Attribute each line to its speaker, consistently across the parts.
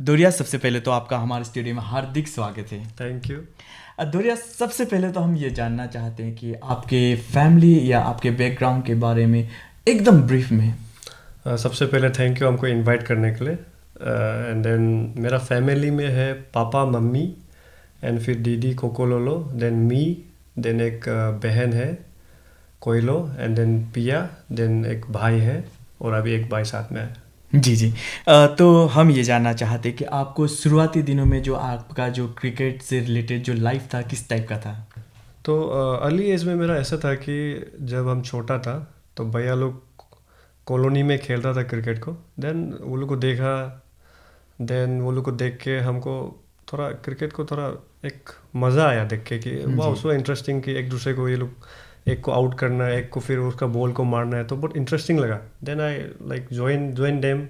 Speaker 1: दोरिया, सबसे पहले तो आपका हमारे स्टूडियो में हार्दिक स्वागत है।
Speaker 2: Thank you.
Speaker 1: दोरिया, सबसे पहले तो हम ये जानना चाहते हैं कि आपके फैमिली या आपके बैकग्राउंड के बारे में एकदम ब्रीफ में।
Speaker 2: सबसे पहले थैंक यू हमको इनवाइट करने के लिए। एंड देन मेरा फैमिली में है पापा मम्मी एंड फिर दीदी कोकोलोलो, देन मी, देन एक बहन है कोयलो, एंड देन पिया, देन एक भाई है और अभी एक भाई साथ में है।
Speaker 1: जी जी। तो हम ये जानना चाहते हैं कि आपको शुरुआती दिनों में जो आपका जो क्रिकेट से रिलेटेड जो लाइफ था किस टाइप का था।
Speaker 2: तो अर्ली एज में मेरा ऐसा था कि जब हम छोटा था तो भैया लोग कॉलोनी में खेलता था क्रिकेट को, देन वो लोग को देखा, देन वो लोग को देख के हमको थोड़ा क्रिकेट को थोड़ा एक मज़ा आया देख के कि वाह, सो इंटरेस्टिंग कि एक दूसरे को ये लोग, एक को आउट करना है, एक को फिर उसका बॉल को मारना है, तो बहुत इंटरेस्टिंग लगा। Then I like join them.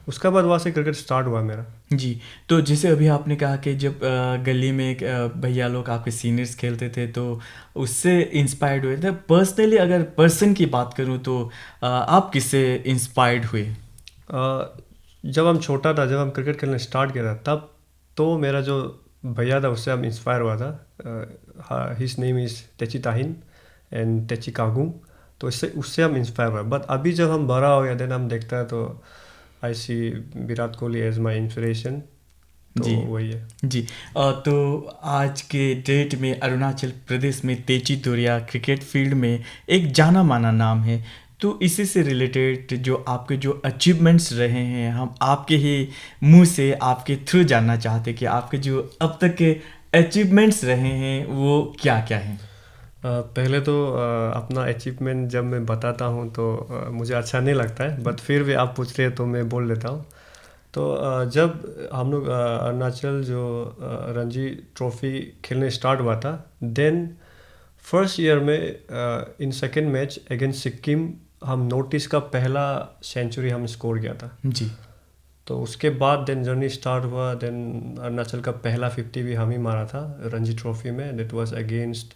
Speaker 2: उसका बाद वहाँ से क्रिकेट स्टार्ट हुआ मेरा।
Speaker 1: जी। तो जैसे अभी आपने कहा कि जब गली में भैया लोग आपके सीनियर्स खेलते थे तो उससे इंस्पायर्ड हुए थे। पर्सनली अगर पर्सन की बात करूं तो आप किससे इंस्पायर्ड हुए।
Speaker 2: जब हम छोटा था, जब हम क्रिकेट खेलने स्टार्ट किया था, तब तो मेरा जो भैया था उससे हम इंस्पायर हुआ था। His name is Techi Tahin and Techi Kagu. तो इससे उससे हम इंस्पायर हुए। बट अभी जब हम बड़ा हो गया, देन हम देखते हैं तो I see Virat Kohli as my inspiration. तो
Speaker 1: जी
Speaker 2: वही है।
Speaker 1: जी। तो आज के डेट में अरुणाचल प्रदेश में तेची तोरिया क्रिकेट फील्ड में एक जाना माना नाम है। तो इसी से रिलेटेड जो आपके जो अचीवमेंट्स रहे हैं हम आपके ही मुंह से आपके थ्रू जानना चाहते हैं कि आपके जो अब तक के अचीवमेंट्स रहे हैं वो क्या क्या हैं।
Speaker 2: पहले तो अपना अचीवमेंट जब मैं बताता हूँ तो मुझे अच्छा नहीं लगता है, बट फिर भी आप पूछ रहे हैं तो मैं बोल देता हूँ। तो जब हम लोग अरुणाचल जो रणजी ट्रॉफी खेलने स्टार्ट हुआ था, देन फर्स्ट ईयर में in second match against Sikkim हम नॉर्थ ईस्ट का पहला सेंचुरी हम स्कोर किया था।
Speaker 1: जी
Speaker 2: तो उसके बाद देन जर्नी स्टार्ट हुआ। देन अरुणाचल का पहला 50 भी हम ही मारा था रणजी ट्रॉफी में। That was against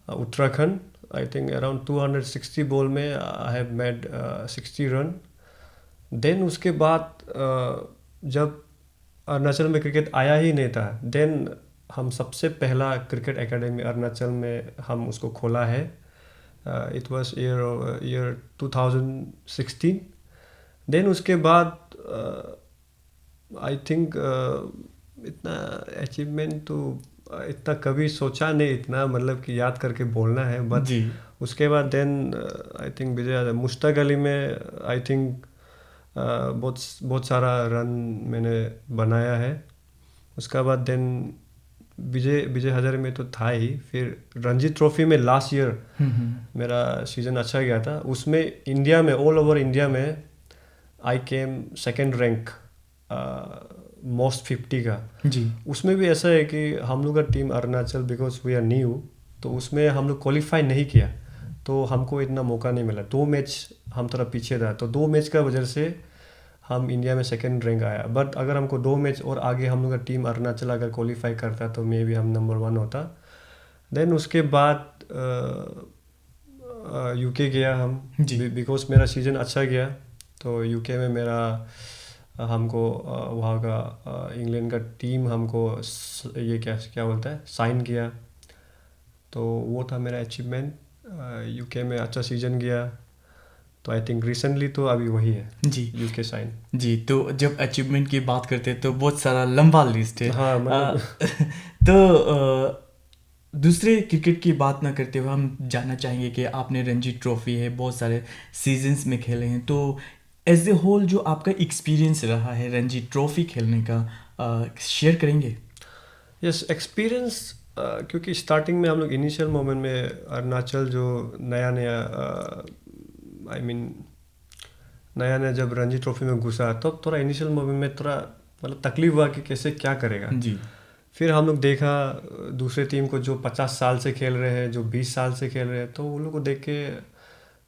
Speaker 2: Uttarakhand. I think around 260 ball में I have made 60 run. Then उसके बाद जब अरुणाचल में क्रिकेट आया ही नहीं था, देन हम सबसे पहला क्रिकेट एकेडमी अरुणाचल में हम उसको खोला है। It was year 2016। देन उसके बाद आई थिंक इतना अचीवमेंट तो इतना कभी सोचा नहीं, इतना मतलब कि याद करके बोलना है। बट
Speaker 1: जी
Speaker 2: उसके बाद देन आई थिंक विजय मुश्ताक अली में आई थिंक बहुत बहुत सारा रन मैंने बनाया है। उसका बाद देन विजय विजय हजारे में तो था ही। फिर रणजी ट्रॉफी में लास्ट ईयर मेरा सीज़न अच्छा गया था। उसमें इंडिया में, ऑल ओवर इंडिया में आई केम सेकेंड रैंक मोस्ट 50 का।
Speaker 1: जी
Speaker 2: उसमें भी ऐसा है कि हम लोग का team Arunachal, because we are new, तो उसमें हम लोग क्वालिफाई नहीं किया, तो हमको इतना मौका नहीं मिला। 2 मैच हम थोड़ा पीछे था, तो 2 मैच का वजह से हम इंडिया में सेकेंड रैंक आया। बट अगर हमको 2 मैच और आगे हम लोग का टीम अरुणाचल अगर क्वालिफाई करता तो मे भी हम नंबर 1 होता। देन उसके बाद यूके गया हम,
Speaker 1: जी
Speaker 2: बिकॉज मेरा सीज़न अच्छा गया। तो यूके में मेरा हमको वहाँ का इंग्लैंड का टीम हमको ये क्या क्या बोलता है, साइन किया। तो वो था मेरा अचीवमेंट। यूके में अच्छा सीजन गया। तो आई थिंक रिसेंटली तो अभी वही है,
Speaker 1: जी
Speaker 2: यूके साइन।
Speaker 1: जी। तो जब अचीवमेंट की बात करते हैं तो बहुत सारा लंबा लिस्ट है।
Speaker 2: हाँ मतलब
Speaker 1: तो दूसरे क्रिकेट की बात ना करते हुए हम जानना चाहेंगे कि आपने रणजी ट्रॉफी है बहुत सारे सीजन्स में खेले हैं, तो एज ए होल जो आपका एक्सपीरियंस रहा है रणजी ट्रॉफी खेलने का शेयर करेंगे।
Speaker 2: Yes, experience. क्योंकि स्टार्टिंग में हम लोग इनिशियल मोमेंट में अरुणाचल जो नया नया आई मीन नया नया जब रणजी ट्रॉफी में घुसा, तो थोड़ा इनिशियल मोमेंट में थोड़ा मतलब तकलीफ हुआ कि कैसे क्या करेगा।
Speaker 1: जी
Speaker 2: फिर हम लोग देखा दूसरे टीम को जो 50 साल से खेल रहे हैं, जो 20 साल से खेल रहे हैं, तो उन लोग को देख के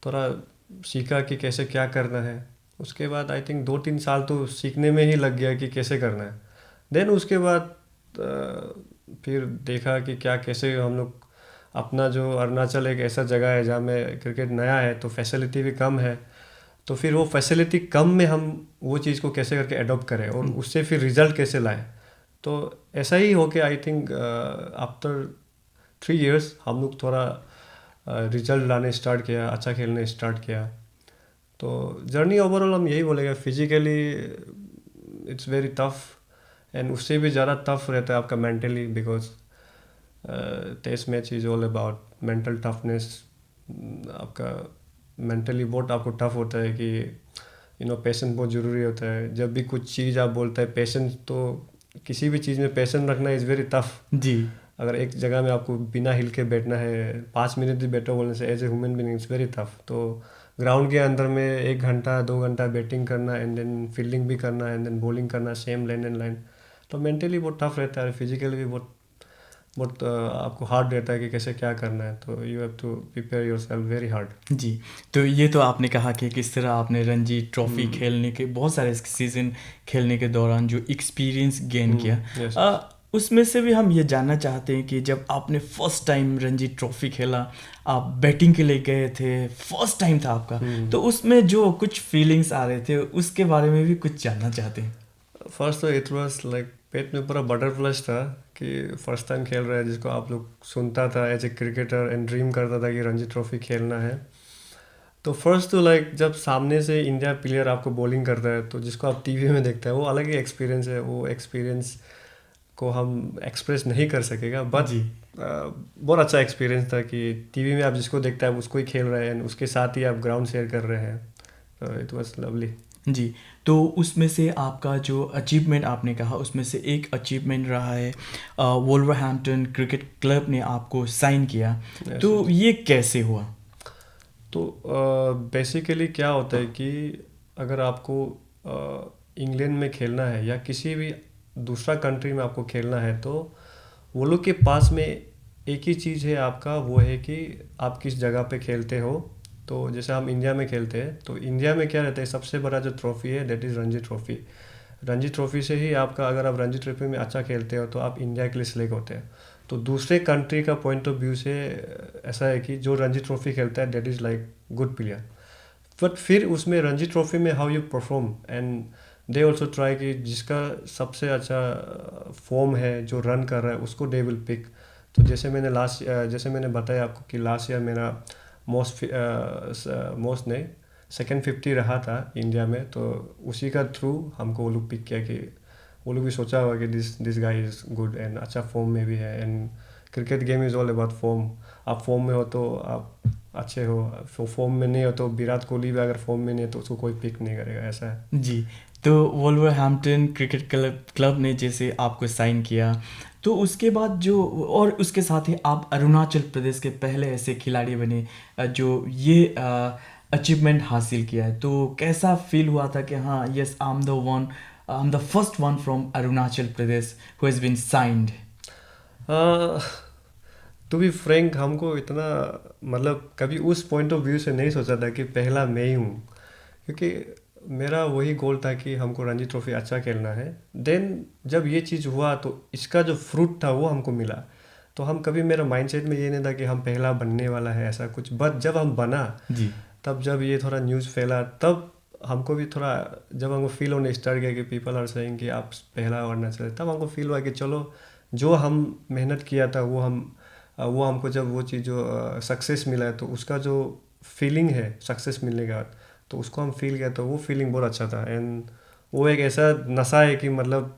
Speaker 2: थोड़ा सीखा कि कैसे क्या करना है। उसके बाद आई थिंक 2-3 साल तो सीखने में ही लग गया कि कैसे करना है। देन उसके बाद फिर देखा कि क्या कैसे हम लोग अपना जो अरुणाचल एक ऐसा जगह है जहाँ में क्रिकेट नया है, तो फैसिलिटी भी कम है। तो फिर वो फैसिलिटी कम में हम वो चीज़ को कैसे करके अडॉप्ट करें और उससे फिर रिजल्ट कैसे लाएं। तो ऐसा ही हो के आई थिंक आफ्टर 3 years हम लोग थोड़ा रिजल्ट लाने स्टार्ट किया, अच्छा खेलने स्टार्ट किया। तो जर्नी ओवरऑल हम यही बोलेंगे, physically it's very tough and उससे भी ज़्यादा टफ रहता है आपका mentally, because test match is all about mental toughness. आपका मेंटली बहुत आपको टफ होता है कि पेशेंस बहुत ज़रूरी होता है। जब भी कुछ चीज़ आप बोलते हैं पेशेंस, तो किसी भी चीज़ में पेशेंस रखना इज़ वेरी टफ।
Speaker 1: जी।
Speaker 2: अगर एक जगह में आपको बिना हिल के बैठना है 5 मिनट भी बैठो बोलने से, as a human being it's very tough. तो ग्राउंड के अंदर में 1 घंटा 2 घंटा बैटिंग करना एंड देन फील्डिंग भी करना एंड देन बॉलिंग करना सेम लाइन एंड लाइन, तो मेंटली बहुत टफ रहता है, फिजिकली भी बहुत बहुत आपको हार्ड रहता है कि कैसे क्या करना है। तो you have to prepare yourself very hard.
Speaker 1: जी, तो ये तो आपने कहा कि किस तरह आपने रणजी ट्रॉफी खेलने के बहुत सारे सीज़न खेलने के दौरान जो एक्सपीरियंस गेन किया,
Speaker 2: यस।
Speaker 1: उसमें से भी हम ये जानना चाहते हैं कि जब आपने फर्स्ट टाइम रणजी ट्रॉफी खेला, आप बैटिंग के लिए गए थे, फर्स्ट टाइम था आपका, तो उसमें जो कुछ फीलिंग्स आ रहे थे उसके बारे में भी कुछ जानना चाहते हैं।
Speaker 2: फर्स्ट तो इट वाज लाइक पेट में पूरा बटरफ्लाइज था कि फर्स्ट टाइम खेल रहा है, जिसको आप लोग सुनता था as a cricketer and dream करता था कि रणजी ट्रॉफी खेलना है। तो फर्स्ट तो लाइक जब सामने से इंडिया प्लेयर आपको बॉलिंग करता है, तो जिसको आप टीवी में देखते हैं वो अलग ही एक्सपीरियंस है। वो एक्सपीरियंस को हम एक्सप्रेस नहीं कर सकेगा, बट
Speaker 1: जी।
Speaker 2: बहुत अच्छा एक्सपीरियंस था कि टीवी में आप जिसको देखता है उसको ही खेल रहे हैं, उसके साथ ही आप ग्राउंड शेयर कर रहे हैं। तो इट वाज लवली।
Speaker 1: जी, तो उसमें से आपका जो अचीवमेंट आपने कहा, उसमें से एक अचीवमेंट रहा है वोल्वरहैम्पटन क्रिकेट क्लब ने आपको साइन किया,
Speaker 2: Yes,
Speaker 1: तो
Speaker 2: yes.
Speaker 1: ये कैसे हुआ?
Speaker 2: तो बेसिकली क्या होता है कि अगर आपको इंग्लैंड में खेलना है या किसी भी दूसरा कंट्री में आपको खेलना है, तो वो लोग के पास में एक ही चीज़ है आपका, वो है कि आप किस जगह पे खेलते हो। तो जैसे हम इंडिया में खेलते हैं, तो इंडिया में क्या रहता है, सबसे बड़ा जो ट्रॉफ़ी है that is Ranji trophy. Ranji trophy से ही आपका, अगर आप रणजी ट्रॉफ़ी में अच्छा खेलते हो तो आप इंडिया के लिए सिलेक्ट होते हैं। तो दूसरे कंट्री का पॉइंट ऑफ व्यू से ऐसा है कि जो रणजी ट्रॉफ़ी खेलता है that is like good player, but फिर उसमें रणजी ट्रॉफ़ी में how you perform and they also try कि जिसका सबसे अच्छा फॉर्म है, जो रन कर रहा है, उसको दे विल पिक। तो जैसे मैंने बताया आपको कि लास्ट ईयर मेरा मोस्ट नहीं सेकेंड 50 रहा था इंडिया में, तो उसी का थ्रू हमको वो लोग पिक किया कि वो लोग भी सोचा होगा कि this guy is good and अच्छा फॉर्म में भी है। And cricket game is all about form. आप फॉर्म में हो तो आप अच्छे हो, फॉर्म में नहीं हो तो विराट कोहली भी अगर फॉर्म में नहीं है तो उसको कोई पिक नहीं करेगा, ऐसा है।
Speaker 1: जी, तो वोल्वरहैम्पटन क्रिकेट क्लब ने जैसे आपको साइन किया, तो उसके बाद जो, और उसके साथ ही आप अरुणाचल प्रदेश के पहले ऐसे खिलाड़ी बने जो ये अचीवमेंट हासिल किया है, तो कैसा फील हुआ था कि हाँ, yes, I am the first one from Arunachal Pradesh who has been signed?
Speaker 2: To be frank, हमको इतना मतलब कभी उस पॉइंट ऑफ व्यू से नहीं सोचा था कि पहला मैं ही हूँ, क्योंकि मेरा वही गोल था कि हमको रणजी ट्रॉफी अच्छा खेलना है। देन जब ये चीज़ हुआ तो इसका जो फ्रूट था वो हमको मिला। तो हम कभी, मेरा माइंडसेट में ये नहीं था कि हम पहला बनने वाला है ऐसा कुछ, बट जब हम बना,
Speaker 1: जी।
Speaker 2: तब जब ये थोड़ा न्यूज़ फैला, तब हमको भी थोड़ा, जब हमको फील होने स्टार्ट किया कि पीपल आर सेइंग कि आप पहला बनना चाहिए, तब हमको फील हुआ कि चलो जो हम मेहनत किया था वो हमको जब वो चीज़ जो सक्सेस मिला है, तो उसका जो फीलिंग है सक्सेस मिलने के बाद, तो उसको हम फील किया, तो वो फीलिंग बहुत अच्छा था। एंड वो एक ऐसा नशा है कि मतलब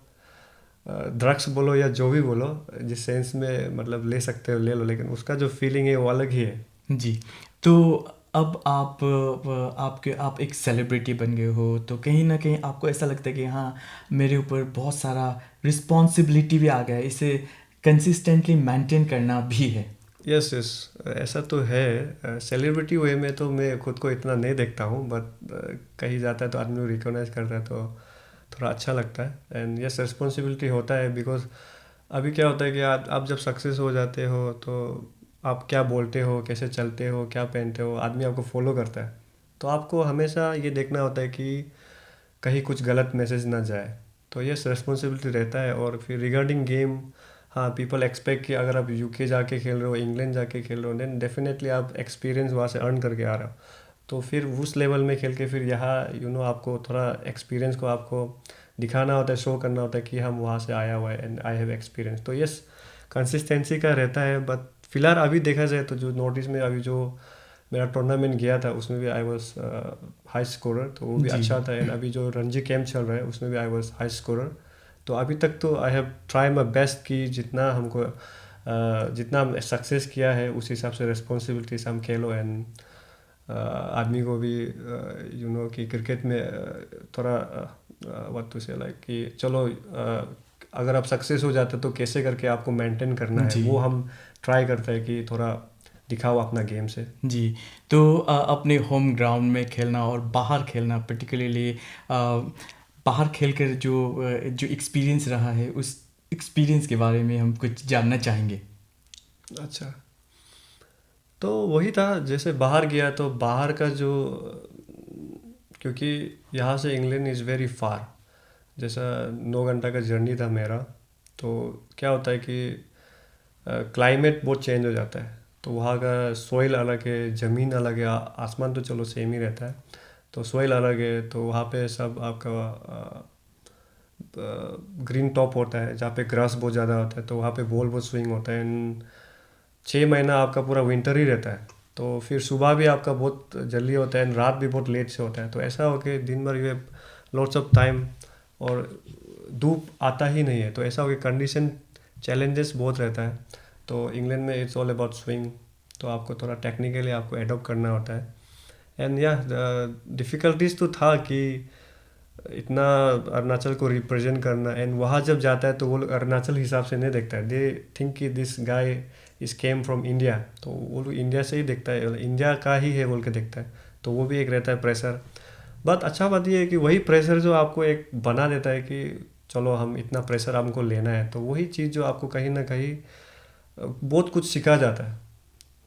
Speaker 2: ड्रग्स बोलो या जो भी बोलो, जिस सेंस में मतलब ले सकते हो ले लो, लेकिन उसका जो फीलिंग है वो अलग ही है।
Speaker 1: जी, तो अब आप एक सेलिब्रिटी बन गए हो, तो कहीं ना कहीं आपको ऐसा लगता है कि हाँ, मेरे ऊपर बहुत सारा रिस्पॉन्सिबिलिटी भी आ गया है, इसे कंसिस्टेंटली मेंटेन करना भी है।
Speaker 2: यस यस, ऐसा तो है। सेलिब्रिटी वे में तो मैं खुद को इतना नहीं देखता हूँ, बट कहीं जाता है तो आदमी रिकॉग्नाइज करता है तो थोड़ा अच्छा लगता है। एंड यस, रिस्पॉन्सिबिलिटी होता है, बिकॉज अभी क्या होता है कि आप जब सक्सेस हो जाते हो तो आप क्या बोलते हो, कैसे चलते हो, क्या पहनते हो, आदमी आपको फॉलो करता है। तो आपको हमेशा ये देखना होता है कि कहीं कुछ गलत मैसेज ना जाए। तो यस, रिस्पॉन्सिबिलिटी रहता है। और फिर रिगार्डिंग गेम, हाँ, पीपल एक्सपेक्ट कि अगर आप यूके जाके खेल रहे हो, इंग्लैंड जाके खेल रहे हो, देन डेफिनेटली आप एक्सपीरियंस वहाँ से अर्न करके आ रहे हो। तो फिर उस लेवल में खेल के फिर यहाँ आपको थोड़ा एक्सपीरियंस को आपको दिखाना होता है, शो करना होता है कि हम वहाँ से आया हुआ है एंड आई हैव एक्सपीरियंस। तो यस, कंसिस्टेंसी का रहता है। बट फिलहाल अभी देखा जाए तो जो नॉर्थ ईस्ट में अभी जो मेरा टूर्नामेंट गया था उसमें भी आई वॉज हाई स्कोरर, तो वो भी
Speaker 1: जी।
Speaker 2: अच्छा था। एंड अभी जो रणजी कैंप चल रहा है उसमें भी आई वॉज हाई स्कोरर। तो अभी तक तो I have try my best कि जितना हमको जितना सक्सेस किया है उस हिसाब से रिस्पॉन्सिबिलिटीज हम खेलो। एंड आदमी को भी कि क्रिकेट में थोड़ा व्हाट टू से लाइक कि चलो अगर आप सक्सेस हो जाते तो कैसे करके आपको मेंटेन करना है,
Speaker 1: जी।
Speaker 2: वो हम ट्राई करते हैं कि थोड़ा दिखाओ अपना गेम से।
Speaker 1: जी। तो अपने होम ग्राउंड में खेलना और बाहर खेलना पर्टिकुलरली बाहर खेलकर जो एक्सपीरियंस रहा है, उस एक्सपीरियंस के बारे में हम कुछ जानना चाहेंगे।
Speaker 2: अच्छा, तो वही था, जैसे बाहर गया तो बाहर का जो, क्योंकि यहाँ से इंग्लैंड इज़ वेरी फार, जैसा 9 घंटा का जर्नी था मेरा। तो क्या होता है कि क्लाइमेट बहुत चेंज हो जाता है। तो वहाँ का सोइल अलग है, ज़मीन अलग है, आसमान तो चलो सेम ही रहता है, तो सोइल अलग है। तो वहाँ पे सब आपका ग्रीन टॉप होता है जहाँ पे ग्रास बहुत ज़्यादा होता है, तो वहाँ पे बॉल बहुत स्विंग होता है। एंड 6 महीना आपका पूरा विंटर ही रहता है। तो फिर सुबह भी आपका बहुत जल्दी होता है एंड रात भी बहुत लेट से होता है। तो ऐसा हो कि दिन भर ये लॉट्स ऑफ टाइम और धूप आता ही नहीं है। तो ऐसा हो कि कंडीशन चैलेंजेस बहुत रहता है। तो इंग्लैंड में इट्स ऑल अबाउट स्विंग, तो आपको थोड़ा टेक्निकली आपको एडॉप्ट करना होता है। एंड या डिफ़िकल्टीज तो था कि इतना अरुणाचल को रिप्रेजेंट करना। एंड वहाँ जब जाता है तो वो लोग अरुणाचल हिसाब से नहीं देखता है, दे थिंक कि दिस गाय इस केम फ्रॉम इंडिया, तो वो लोग इंडिया से ही देखता है, इंडिया का ही है बोल के देखता है। तो वो भी एक रहता है प्रेशर। बट अच्छा बात ये है कि वही प्रेशर जो आपको एक बना देता है कि चलो हम इतना प्रेशर हमको लेना है, तो वही चीज़ जो आपको कहीं ना कहीं बहुत कुछ सिखा जाता है।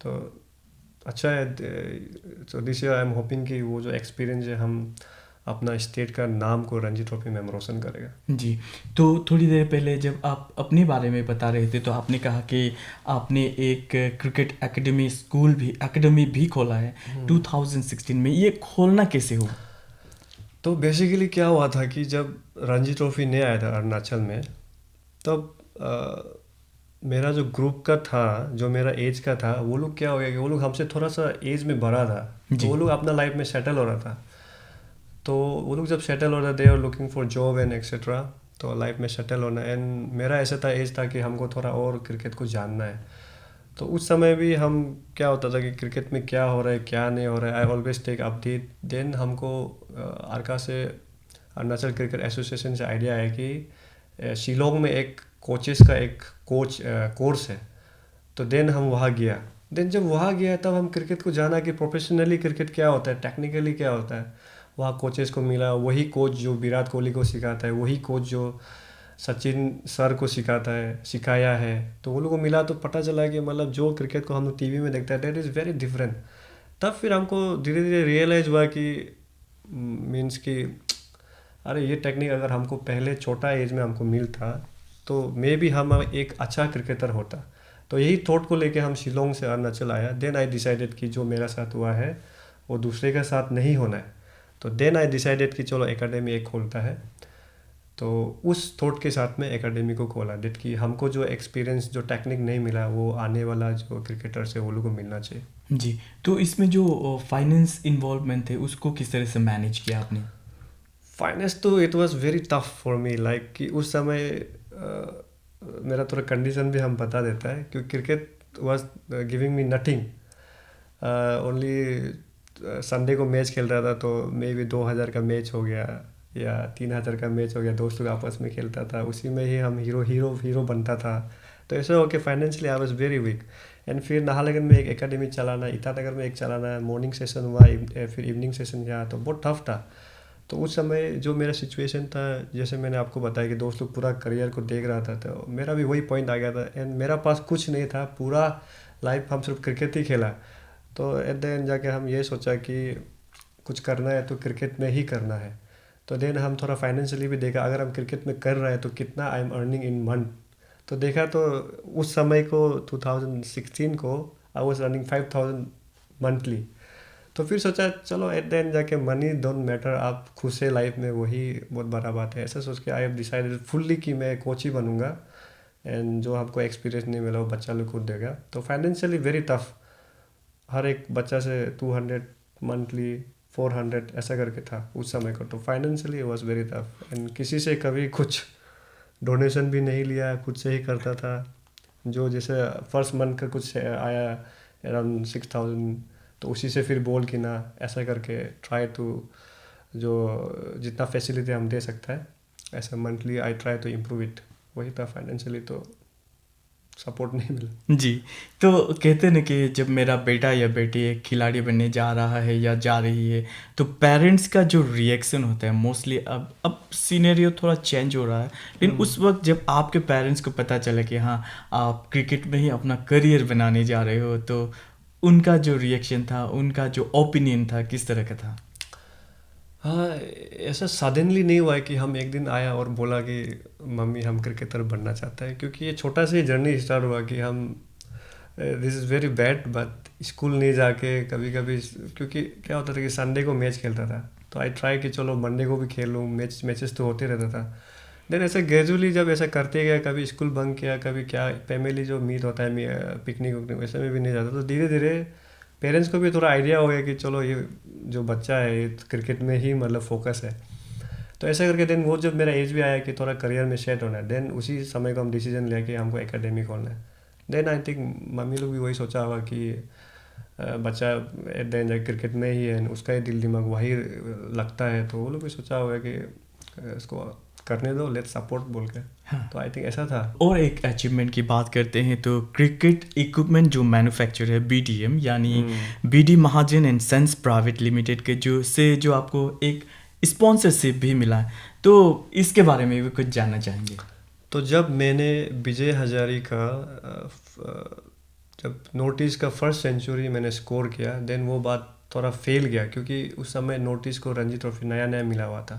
Speaker 2: तो अच्छा है। तो this year I am hoping कि वो जो एक्सपीरियंस है हम अपना स्टेट का नाम को रणजी ट्रॉफी में हम रोशन करेगा।
Speaker 1: जी। तो थोड़ी देर पहले जब आप अपने बारे में बता रहे थे तो आपने कहा कि आपने एक क्रिकेट एकेडमी भी खोला है 2016 में। ये खोलना कैसे हुआ?
Speaker 2: तो बेसिकली क्या हुआ था कि जब रणजी ट्रॉफी नहीं आया था अरुणाचल में, तब मेरा जो ग्रुप का था, जो मेरा एज का था, वो लोग क्या हो गया कि वो लोग हमसे थोड़ा सा एज में बड़ा था। तो
Speaker 1: जी।
Speaker 2: वो लोग अपना लाइफ में सेटल हो रहा था। तो वो लोग जब सेटल हो रहे, they are looking for job and etcetera, तो लाइफ में सेटल होना। एंड मेरा ऐसा था एज था कि हमको थोड़ा और क्रिकेट को जानना है। तो उस समय भी हम क्या होता था कि क्रिकेट में क्या हो रहा है क्या नहीं हो रहा है, I always take update. Then हमको आरका से, अरुणाचल क्रिकेट एसोसिएशन से आइडिया है कि शिलोंग में एक कोचेस का एक कोर्स है। तो देन हम वहाँ गया। देन जब वहाँ गया तब हम क्रिकेट को जाना कि प्रोफेशनली क्रिकेट क्या होता है, टेक्निकली क्या होता है। वहाँ कोचेस को मिला, वही कोच जो विराट कोहली को सिखाता है, वही कोच जो सचिन सर को सिखाया है। तो वो लोग को मिला तो पता चला कि मतलब जो क्रिकेट को हम लोग टीवी में देखते हैं दैट इज़ वेरी डिफरेंट। तब फिर हमको धीरे धीरे रियलाइज़ हुआ कि मीन्स कि अरे ये टेक्निक अगर हमको पहले छोटा एज में हमको मिलता तो मे बी हम एक अच्छा क्रिकेटर होता। तो यही थॉट को लेके हम शिलोंग से अरुणाचल आया। देन आई डिसाइडेड कि जो मेरा साथ हुआ है वो दूसरे के साथ नहीं होना है। तो देन आई डिसाइडेड कि चलो एकेडमी एक खोलता है। तो उस थॉट के साथ में एकेडमी को खोला डेट कि हमको जो एक्सपीरियंस जो टेक्निक नहीं मिला वो आने वाला जो क्रिकेटर्स है वो लोग को मिलना चाहिए।
Speaker 1: जी। तो इसमें जो फाइनेंस इन्वॉल्वमेंट थे उसको किस तरह से मैनेज किया आपने?
Speaker 2: फाइनेंस तो it was very tough for me, like कि उस समय मेरा थोड़ा कंडीशन भी हम बता देता है क्योंकि cricket was giving me nothing. Only Sunday को मैच खेल रहा था तो मे बी 2,000 का मैच हो गया या 3,000 का मैच हो गया, दोस्त लोग आपस में खेलता था, उसी में ही हम हीरो बनता था। तो ऐसा हो कि financially I was very weak. And फिर नाहरलगुन में एक एकेडमी चलाना, ईटानगर में एक चलाना, मॉर्निंग सेशन हुआ, फिर इवनिंग सेशन किया, तो बहुत टफ था। तो उस समय जो मेरा सिचुएशन था, जैसे मैंने आपको बताया कि दोस्त लोग पूरा करियर को देख रहा था, तो मेरा भी वही पॉइंट आ गया था। एंड मेरा पास कुछ नहीं था, पूरा लाइफ हम सिर्फ क्रिकेट ही खेला। तो एट द एंड जाके हम ये सोचा कि कुछ करना है तो क्रिकेट में ही करना है। तो देन हम थोड़ा फाइनेंशियली भी देखा, अगर हम क्रिकेट में कर रहे हैं तो कितना I am earning in month. तो देखा तो उस समय को 2016 को आई वॉज अर्निंग 5,000 मंथली। तो फिर सोचा चलो एट द एंड जाके मनी डोंट मैटर, आप खुश है लाइफ में, वही बहुत बड़ा बात है। ऐसा सोच के आई हैव डिसाइडेड फुल्ली कि मैं कोच ही बनूंगा, एंड जो हमको एक्सपीरियंस नहीं मिला वो बच्चा लोग खुद देगा। तो फाइनेंशियली वेरी टफ, हर एक बच्चा से 200 मंथली 400 ऐसा करके था उस समय को। तो financially was very tough, and किसी से कभी कुछ डोनेशन भी नहीं लिया, खुद से ही करता था। जो जैसे फर्स्ट मंथ का कुछ आया अराउंड 6000, तो उसी से फिर बॉल किना, ऐसा करके ट्राई टू जो जितना फैसिलिटी हम दे सकता है ऐसा monthly I try to improve it. वही था, फाइनेंशियली तो सपोर्ट नहीं मिला।
Speaker 1: जी, तो कहते हैं ना कि जब मेरा बेटा या बेटी एक खिलाड़ी बनने जा रहा है या जा रही है, तो पेरेंट्स का जो रिएक्शन होता है मोस्टली, अब सिनेरियो थोड़ा चेंज हो रहा है, लेकिन उस वक्त जब आपके पेरेंट्स को पता चला कि हाँ आप क्रिकेट में ही अपना करियर बनाने जा रहे हो, तो उनका जो रिएक्शन था, उनका जो ओपिनियन था, किस तरह का था?
Speaker 2: हाँ, ऐसा सडनली नहीं हुआ है कि हम एक दिन आया और बोला कि मम्मी हम क्रिकेटर बनना चाहता है, क्योंकि ये छोटा सा ही जर्नी स्टार्ट हुआ कि हम this is very bad, but school नहीं जाके कभी कभी, क्योंकि क्या होता था कि संडे को मैच खेलता था, तो आई ट्राई कि चलो मंडे को भी खेल लूँ, मैचेस तो होते रहता था। देन ऐसे ग्रेजुअली जब ऐसा करते गया, कभी स्कूल बंक किया, कभी क्या फैमिली जो मीट होता है पिकनिक विकनिक वैसे में भी नहीं जाता, तो धीरे धीरे पेरेंट्स को भी थोड़ा आइडिया हो गया कि चलो ये जो बच्चा है ये क्रिकेट में ही मतलब फोकस है। तो ऐसा करके देन वो जब मेरा एज भी आया कि थोड़ा करियर में सेट होना है, देन उसी समय को हम डिसीजन लिया कि हमको एकेडमी खोलना है। देन आई थिंक मम्मी लोग भी वही सोचा होगा कि बच्चा एट द एंड क्रिकेट में ही है, उसका ही दिल दिमाग वही लगता है, तो वो लोग भी सोचा होगा कि इसको करने दो, लेट्स सपोर्ट बोल के।
Speaker 1: हाँ।
Speaker 2: तो आई थिंक ऐसा था।
Speaker 1: और एक अचीवमेंट की बात करते हैं तो क्रिकेट इक्विपमेंट जो मैन्युफैक्चर है बीडीएम, यानी BD Mahajan and sons private limited के जो आपको एक स्पॉन्सरशिप भी मिला है, तो इसके बारे में भी कुछ जानना चाहेंगे?
Speaker 2: तो जब मैंने विजय हजारे का जब नोटिस का फर्स्ट सेंचुरी मैंने स्कोर किया, देन वो बात थोड़ा फेल गया, क्योंकि उस समय नोटिस को रणजी ट्रॉफी नया नया मिला हुआ था।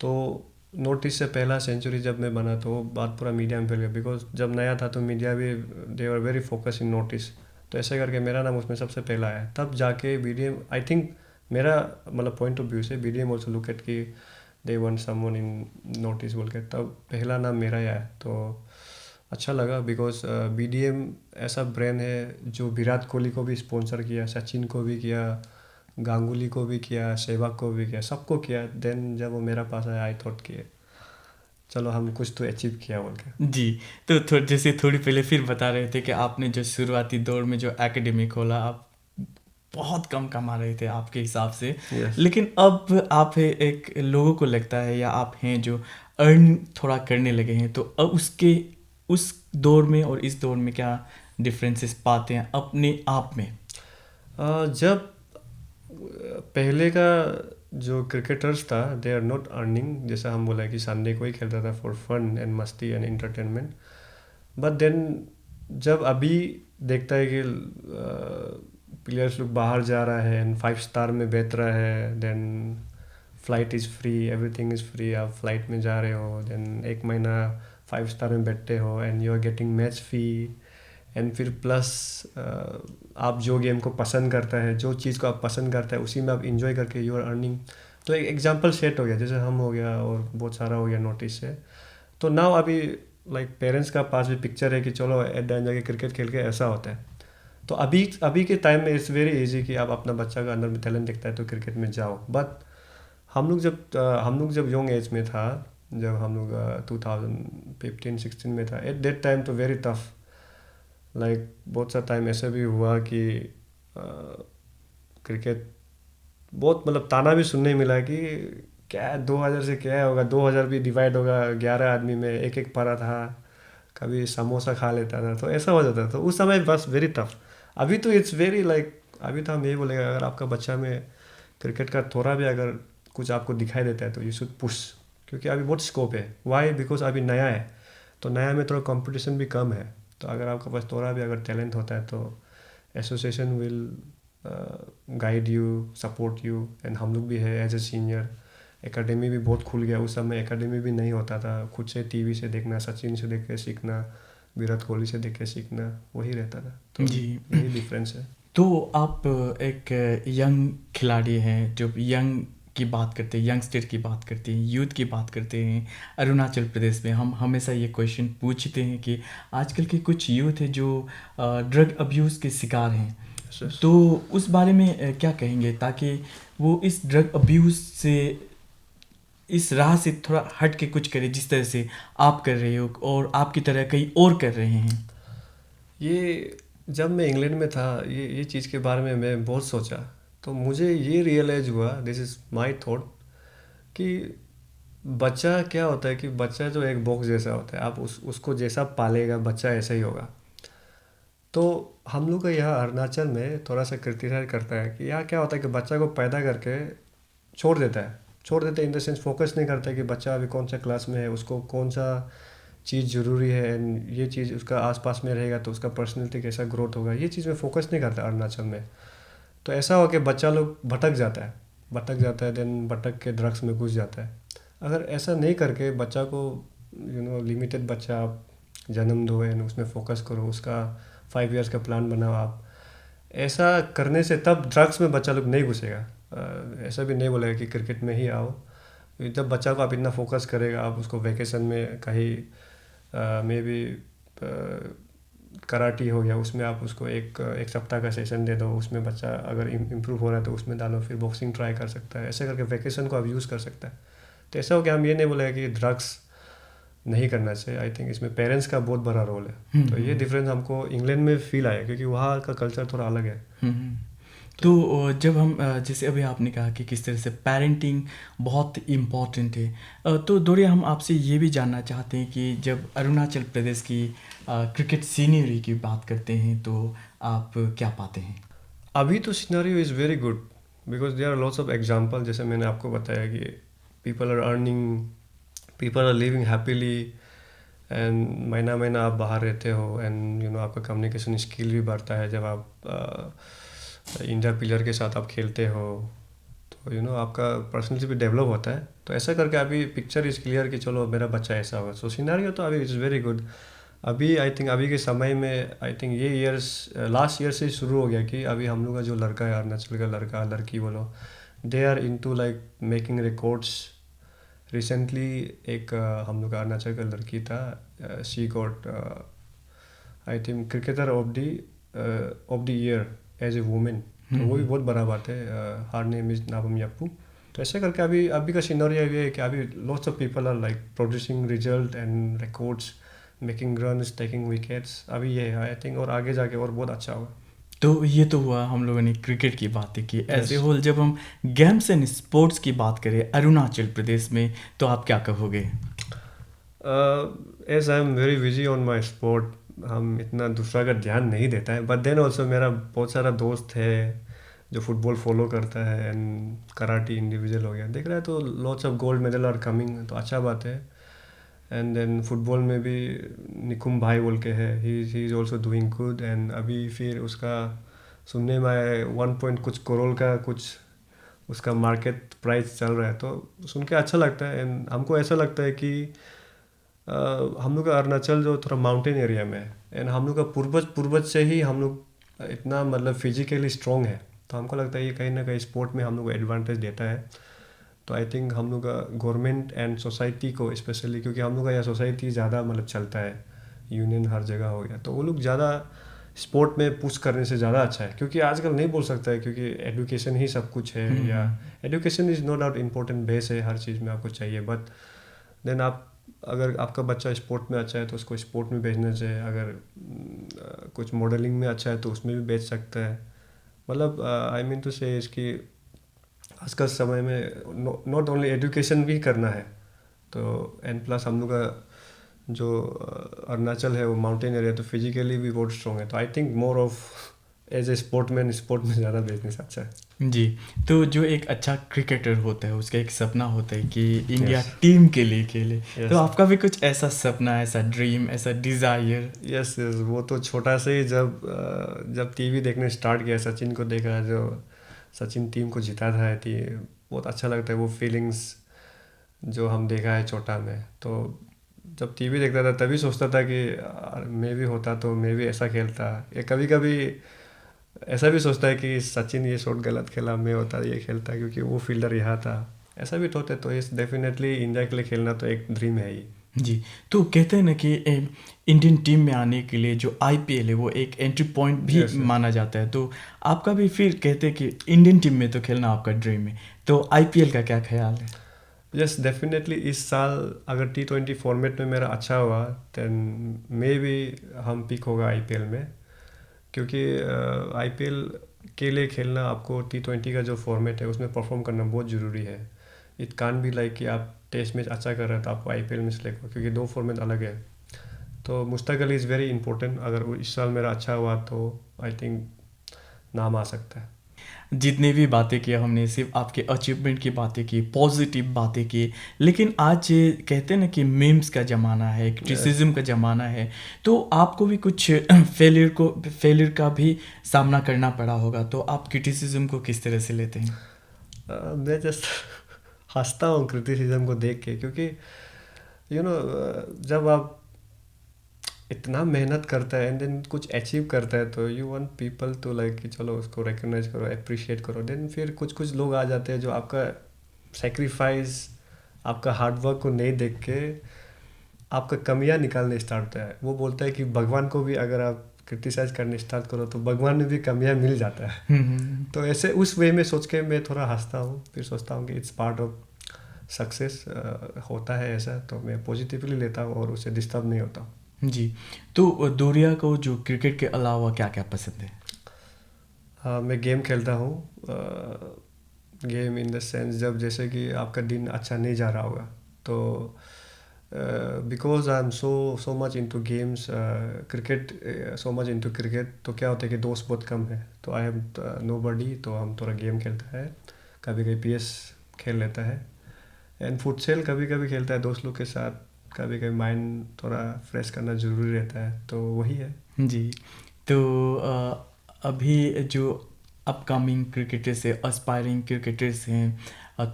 Speaker 2: तो नोटिस से पहला सेंचुरी जब मैं बना तो वो बात पूरा मीडिया में फैल गया, बिकॉज जब नया था तो मीडिया भी they were very focus in notice. तो ऐसे करके मेरा नाम उसमें सबसे पहला आया, तब जाके बीडीएम आई थिंक मेरा मतलब पॉइंट ऑफ व्यू से बीडीएम ऑल्सो लुक एट कि they want someone in notice बोल के, तब पहला नाम मेरा ही आया। तो अच्छा लगा, बिकॉज बीडीएम ऐसा ब्रांड है जो विराट कोहली को भी स्पॉन्सर किया, सचिन को भी किया, गांगुली को भी किया, सहवाग को भी किया, सबको किया। देन जब वो मेरा पास आया आई थॉट कि चलो हम कुछ तो अचीव किया बोल के।
Speaker 1: जी, तो जैसे थोड़ी पहले फिर बता रहे थे कि आपने जो शुरुआती दौर में जो एकेडमी खोला, आप बहुत कम कमा रहे थे आपके हिसाब से,
Speaker 2: यस।
Speaker 1: लेकिन अब आप एक लोगों को लगता है या आप हैं जो अर्न थोड़ा करने लगे हैं, तो अब उस दौर में और इस दौर में क्या डिफरेंसेस पाते हैं अपने आप में?
Speaker 2: जब पहले का जो क्रिकेटर्स था दे आर नॉट अर्निंग, जैसा हम बोला कि संडे को ही खेलता था फॉर फन एंड मस्ती एंड एंटरटेनमेंट। बट देन जब अभी देखता है कि प्लेयर्स लोग बाहर जा रहा है एंड 5 स्टार में बेच रहा है, then flight is free, everything is free, आप फ्लाइट में जा रहे हो, देन 1 महीना 5 स्टार में बैठते हो and you are getting match fee, and फिर प्लस आप जो गेम को पसंद करता है, जो चीज़ को आप पसंद करता है उसी में आप इंजॉय करके यू आर अर्निंग। तो एक एग्जांपल सेट हो गया, जैसे हम हो गया और बहुत सारा हो गया नोटिस से। तो नाउ अभी लाइक पेरेंट्स का पास भी पिक्चर है कि चलो एट द एंड जाके क्रिकेट खेल के ऐसा होता है। तो अभी के टाइम में इट्स वेरी इजी कि आप अपना बच्चा का अंदर में टैलेंट दिखता है तो क्रिकेट में जाओ। बट हम लोग जब यंग एज में था, जब हम लोग 2015-16 में था, एट दैट टाइम तो वेरी टफ, लाइक बहुत सा टाइम ऐसा भी हुआ कि क्रिकेट बहुत मतलब ताना भी सुनने मिला कि क्या 2000 से क्या होगा, 2000 भी डिवाइड होगा 11 आदमी में, एक एक पड़ा था, कभी समोसा खा लेता था, तो ऐसा हो जाता था। तो उस समय बस वेरी टफ। अभी तो इट्स वेरी लाइक, अभी तो हम यही बोलेगा अगर आपका बच्चा में क्रिकेट का थोड़ा भी अगर कुछ आपको दिखाई देता है तो यू शुड पुश, क्योंकि अभी बहुत स्कोप है। वाई? बिकॉज अभी नया है, तो नया में थोड़ा कंपटीशन भी कम है। तो अगर आपके पास थोड़ा भी अगर टैलेंट होता है तो association will guide you, support you, and हम लोग भी है एज ए सीनियर। एकेडमी भी बहुत खुल गया, उस समय एकेडमी भी नहीं होता था, खुद से टीवी से देखना, सचिन से देख के सीखना, विराट कोहली से देख के सीखना, वही रहता था। तो
Speaker 1: जी,
Speaker 2: यही डिफरेंस है।
Speaker 1: तो आप एक यंग खिलाड़ी हैं, जो यंग की बात करते हैं, यंगस्टर की बात करते हैं, यूथ की बात करते हैं अरुणाचल प्रदेश में। हम हमेशा ये क्वेश्चन पूछते हैं कि आजकल के कुछ यूथ है जो ड्रग अब्यूज़ के शिकार हैं।
Speaker 2: Yes, yes.
Speaker 1: तो उस बारे में क्या कहेंगे, ताकि वो इस ड्रग अब्यूज़ से, इस राह से थोड़ा हट के कुछ करे, जिस तरह से आप कर रहे हो और आपकी तरह कई और कर रहे हैं।
Speaker 2: ये जब मैं इंग्लैंड में था, ये चीज़ के बारे में मैं बहुत सोचा, तो मुझे ये रियलाइज़ हुआ, दिस इज़ माय थॉट, कि बच्चा क्या होता है कि बच्चा जो एक बॉक्स जैसा होता है, आप उसको जैसा पालेगा बच्चा ऐसा ही होगा। तो हम लोग का यहाँ अरुणाचल में थोड़ा सा क्रिटिसाइज करता है कि यहाँ क्या होता है कि बच्चा को पैदा करके छोड़ देते इन द सेंस, फोकस नहीं करता है कि बच्चा अभी कौन सा क्लास में है, उसको कौन सा चीज़ ज़रूरी है, एंड ये चीज़ उसका आसपास में रहेगा तो उसका पर्सनैलिटी कैसा ग्रोथ होगा, ये चीज़ में फोकस नहीं करता अरुणाचल में। तो ऐसा हो कि बच्चा लोग भटक जाता है, देन भटक के ड्रग्स में घुस जाता है। अगर ऐसा नहीं करके बच्चा को लिमिटेड बच्चा आप जन्म दो एंड उसमें फोकस करो, उसका 5 इयर्स का प्लान बनाओ आप, ऐसा करने से तब ड्रग्स में बच्चा लोग नहीं घुसेगा। ऐसा भी नहीं बोलेगा कि क्रिकेट में ही आओ। जब बच्चा को आप इतना फोकस करेगा, आप उसको वैकेशन में कहीं मे बी कराटी हो गया, उसमें आप उसको एक सप्ताह का सेशन दे दो, उसमें बच्चा अगर इम्प्रूव हो रहा है तो उसमें डालो, फिर बॉक्सिंग ट्राई कर सकता है, ऐसे करके वैकेशन को आप यूज़ कर सकता है। तो ऐसा हो कि हम ये नहीं बोलेगा कि ड्रग्स नहीं करना चाहिए। आई थिंक इसमें पेरेंट्स का बहुत बड़ा रोल है। तो ये डिफरेंस हमको इंग्लैंड में फील आया, क्योंकि वहाँ का कल्चर थोड़ा अलग है।
Speaker 1: तो जब हम जैसे अभी आपने कहा कि किस तरह से पेरेंटिंग बहुत इम्पॉर्टेंट है, तो दोरिया हम आपसे ये भी जानना चाहते हैं कि जब अरुणाचल प्रदेश की क्रिकेट सीनरी की बात करते हैं तो आप क्या पाते हैं?
Speaker 2: अभी तो scenario is very good, because there are lots of example, जैसे मैंने आपको बताया कि people are earning, people are living happily, and महीना महीना आप बाहर रहते हो, एंड आपका कम्युनिकेशन स्किल भी बढ़ता है जब आप इंडिया प्लेयर के साथ आप खेलते हो, तो आपका पर्सनलिटी भी डेवलप होता है। तो ऐसा करके अभी पिक्चर इज़ क्लियर कि चलो मेरा बच्चा ऐसा होगा। सो सिनेरियो तो अभी इज़ वेरी गुड। अभी आई थिंक अभी के समय में आई थिंक ये ईयर्स लास्ट ईयर से शुरू हो गया कि अभी हम लोग का जो लड़का है, अरुणाचल का लड़का लड़की बोलो, they are into like making records. Recently एक हम लोग का अरुणाचल का लड़की था, she got I think cricketer of the year as a women. तो वो भी बहुत बड़ा बात है। Her name is Nabam Yapu. तो ऐसे करके अभी का सिनेरियो ये है कि अभी lots of people are like producing result and records, making runs, taking wickets. अभी ये है आई थिंक, और आगे जाके और बहुत अच्छा होगा।
Speaker 1: तो ये तो हुआ हम लोगों ने क्रिकेट की बातें की। As a
Speaker 2: Yes.
Speaker 1: होल जब हम गेम्स एंड स्पोर्ट्स की बात करें अरुणाचल प्रदेश में, तो आप क्या कहोगे?
Speaker 2: As I am very busy on my sport, हम इतना दूसरा का ध्यान नहीं देता है, बट देन ऑल्सो मेरा बहुत सारा दोस्त है जो फुटबॉल फॉलो करता है, एंड कराटी इंडिविजुअल हो गया देख रहा है, तो lots of gold medal are coming, तो अच्छा बात है। एंड देन फुटबॉल में भी निकुम भाई बोल के है, he is also doing good. And अभी फिर उसका सुनने में आया 1 कुछ करोड़ का कुछ उसका मार्केट प्राइस चल रहा है, तो सुन के अच्छा लगता है। एंड हमको ऐसा लगता है कि हम लोग का अरुणाचल जो थोड़ा माउंटेन एरिया में है, एंड हम लोग का पूर्वज से ही हम लोग इतना मतलब फिजिकली स्ट्रॉन्ग है, तो हमको लगता है ये कहीं ना कहीं स्पोर्ट में हम लोग को एडवांटेज देता है। तो आई थिंक हम लोग का गवर्नमेंट एंड सोसाइटी को स्पेशली, क्योंकि हम लोग का यहाँ सोसाइटी ज़्यादा मतलब चलता है, यूनियन हर जगह हो गया, तो वो लोग ज़्यादा स्पोर्ट में पुश करने से ज़्यादा अच्छा है। क्योंकि आजकल नहीं बोल सकता है, क्योंकि एजुकेशन ही सब कुछ है, या education is no doubt important base है, हर चीज़ में आपको चाहिए, बट देन आप अगर आपका बच्चा स्पोर्ट में अच्छा है तो उसको स्पोर्ट में भेजना चाहिए। अगर कुछ मॉडलिंग में अच्छा है तो उसमें भी भेज सकता है। मतलब आई मीन टू से इसकी आज का समय में नॉट ओनली एजुकेशन भी करना है, तो एंड प्लस हम लोग का जो अरुणाचल है वो माउंटेन एरिया, तो फिजिकली भी बहुत स्ट्रॉन्ग है। तो I think more of as a sportsman sport में ज़्यादा बिजनेस अच्छा है।
Speaker 1: जी। तो जो एक अच्छा क्रिकेटर होता है उसका एक सपना होता है कि इंडिया
Speaker 2: Yes.
Speaker 1: टीम के लिए खेले।
Speaker 2: Yes.
Speaker 1: तो आपका भी कुछ ऐसा सपना, ऐसा ड्रीम, ऐसा डिज़ायर?
Speaker 2: यस यस, वो तो छोटा से ही जब टीवी देखने स्टार्ट किया, सचिन को देखा, जो सचिन टीम को जिता था, थी बहुत अच्छा लगता है वो फीलिंग्स जो हम देखा है छोटा में। तो जब टीवी देखता था तभी सोचता था कि मैं भी होता तो मैं भी ऐसा खेलता। ये कभी कभी ऐसा भी सोचता है कि सचिन ये शॉट गलत खेला, मैं होता ये खेलता क्योंकि वो फील्डर यहाँ था। ऐसा भी होता है, तो इस डेफिनेटली इंडिया के लिए खेलना तो एक ड्रीम है ही।
Speaker 1: जी, तो कहते हैं ना कि इंडियन टीम में आने के लिए जो आईपीएल है वो एक एंट्री पॉइंट भी
Speaker 2: यस यस।
Speaker 1: माना जाता है, तो आपका भी फिर कहते हैं कि इंडियन टीम में तो खेलना आपका ड्रीम है, तो आईपीएल का क्या ख्याल है?
Speaker 2: यस डेफिनेटली, इस साल अगर T20 फॉर्मेट में मेरा अच्छा हुआ देन मे भी हम पिक होगा आईपीएल में, क्योंकि आईपीएल के लिए खेलना आपको T20 का जो फॉर्मेट है उसमें परफॉर्म करना बहुत ज़रूरी है। इट कान बी लाइक कि आप टेस्ट मैच अच्छा कर रहे हैं तो आपको आईपीएल में सिलेक्ट हो, क्योंकि दो फॉर्मेट अलग है। तो मुस्तकल इज़ वेरी इंपॉर्टेंट। अगर इस साल मेरा अच्छा हुआ तो आई थिंक नाम आ सकता है।
Speaker 1: जितनी भी बातें की हमने सिर्फ आपके अचीवमेंट की बातें की, पॉजिटिव बातें की, लेकिन आज ये कहते हैं ना कि मीम्स का ज़माना है,
Speaker 2: यस।
Speaker 1: क्रिटिसिज्म का ज़माना है, तो आपको भी कुछ फेलियर का भी सामना करना पड़ा होगा, तो आप क्रिटिसिज्म को किस तरह से लेते हैं?
Speaker 2: मैं जस्ट हंसता हूँ क्रिटिसिज्म को देख के, क्योंकि जब आप इतना मेहनत करता है एंड देन कुछ अचीव करता है तो you want people to like कि चलो उसको रिकग्नाइज करो, अप्रिशिएट करो। देन फिर कुछ कुछ लोग आ जाते हैं जो आपका सेक्रीफाइस, आपका हार्डवर्क को नहीं देख के आपका कमियां निकालने स्टार्ट होता है। वो बोलता है कि भगवान को भी अगर आप क्रिटिसाइज करने स्टार्ट करो तो भगवान में भी कमियां मिल जाता है। तो ऐसे उस वे में सोच के मैं थोड़ा हंसता हूँ, फिर सोचता हूँ कि इट्स पार्ट ऑफ सक्सेस, होता है ऐसा, तो मैं पॉजिटिवली लेता हूँ और उससे डिस्टर्ब नहीं होता हूँ।
Speaker 1: जी, तो दूरिया को जो क्रिकेट के अलावा क्या क्या पसंद है?
Speaker 2: हाँ, मैं गेम खेलता हूँ। गेम इन द सेंस, जब जैसे कि आपका दिन अच्छा नहीं जा रहा होगा तो because I am so so much into games, cricket, so much into cricket, तो क्या होता है कि दोस्त बहुत कम है, तो आई हैव नो बडी, तो हम थोड़ा गेम खेलता है। कभी कभी PS खेल लेता है, एंड फुटसेल कभी कभी खेलता है दोस्त लोग के साथ। कभी कभी माइंड थोड़ा फ्रेश करना ज़रूरी रहता है, तो वही है।
Speaker 1: जी, तो अभी जो अपकमिंग क्रिकेटर्स है, एस्पायरिंग क्रिकेटर्स हैं,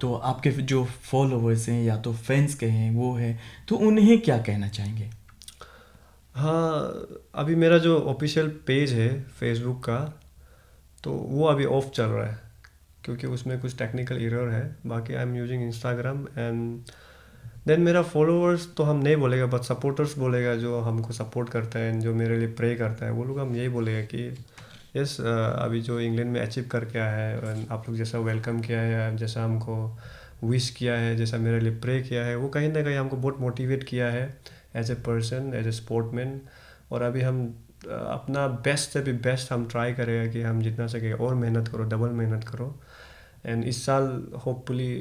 Speaker 1: तो आपके जो फॉलोअर्स हैं या तो फैंस के हैं वो हैं, तो उन्हें क्या कहना चाहेंगे?
Speaker 2: हाँ, अभी मेरा जो ऑफिशियल पेज है फेसबुक का, तो वो अभी ऑफ चल रहा है क्योंकि उसमें कुछ टेक्निकल एरर है। बाकी I am using Instagram, and then मेरा फॉलोअर्स तो हम नहीं बोलेगा, बट सपोर्टर्स बोलेगा, जो हमको सपोर्ट करता है, जो मेरे लिए प्रे करता है, वो लोग हम यही बोलेगा कि यस, अभी जो इंग्लैंड में अचीव करके आया है, and आप लोग जैसा वेलकम किया है, जैसा हमको विश किया है, जैसा मेरे लिए प्रे किया है, वो कहीं ना कहीं हमको बहुत मोटिवेट किया है as a person, as a sportsman. और अभी हम अपना बेस्ट से भी बेस्ट हम ट्राई करेगा कि हम जितना सके और मेहनत करो, डबल मेहनत करो। एंड इस साल होपफुली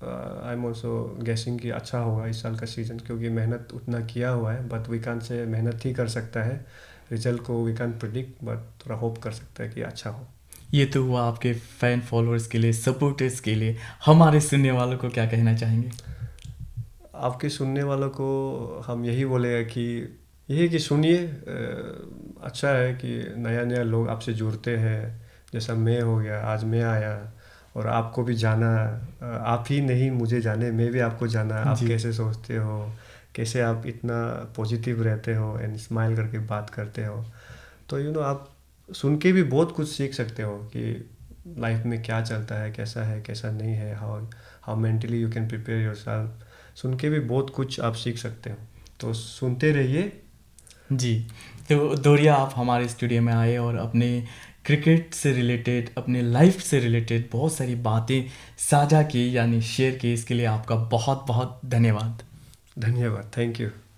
Speaker 2: आई एम ऑल्सो गेसिंग कि अच्छा होगा इस साल का सीज़न, क्योंकि मेहनत उतना किया हुआ है, बट वी कान से मेहनत ही कर सकता है, रिजल्ट को वी कान प्रिडिक्ट, बट थोड़ा होप कर सकता है कि अच्छा हो।
Speaker 1: ये तो हुआ आपके फैन फॉलोअर्स के लिए, सपोर्टर्स के लिए, हमारे सुनने वालों को क्या कहना चाहेंगे?
Speaker 2: आपके सुनने वालों को हम यही बोलेगा कि यही कि सुनिए, अच्छा है कि नया नया लोग आपसे जुड़ते हैं, जैसा मैं हो गया, आज मैं आया और आपको भी जाना। आप ही नहीं मुझे जाने, मैं भी आपको जाना, आप
Speaker 1: जी,
Speaker 2: कैसे सोचते हो, कैसे आप इतना पॉजिटिव रहते हो एंड स्माइल करके बात करते हो। तो आप सुन के भी बहुत कुछ सीख सकते हो कि लाइफ में क्या चलता है कैसा नहीं है, how how mentally you can prepare yourself. सुन के भी बहुत कुछ आप सीख सकते हो, तो सुनते रहिए।
Speaker 1: जी, तो दोरिया आप हमारे स्टूडियो में आए और अपने क्रिकेट से रिलेटेड, अपने लाइफ से रिलेटेड बहुत सारी बातें साझा की, यानी शेयर की, इसके लिए आपका बहुत बहुत धन्यवाद।
Speaker 2: धन्यवाद, थैंक यू।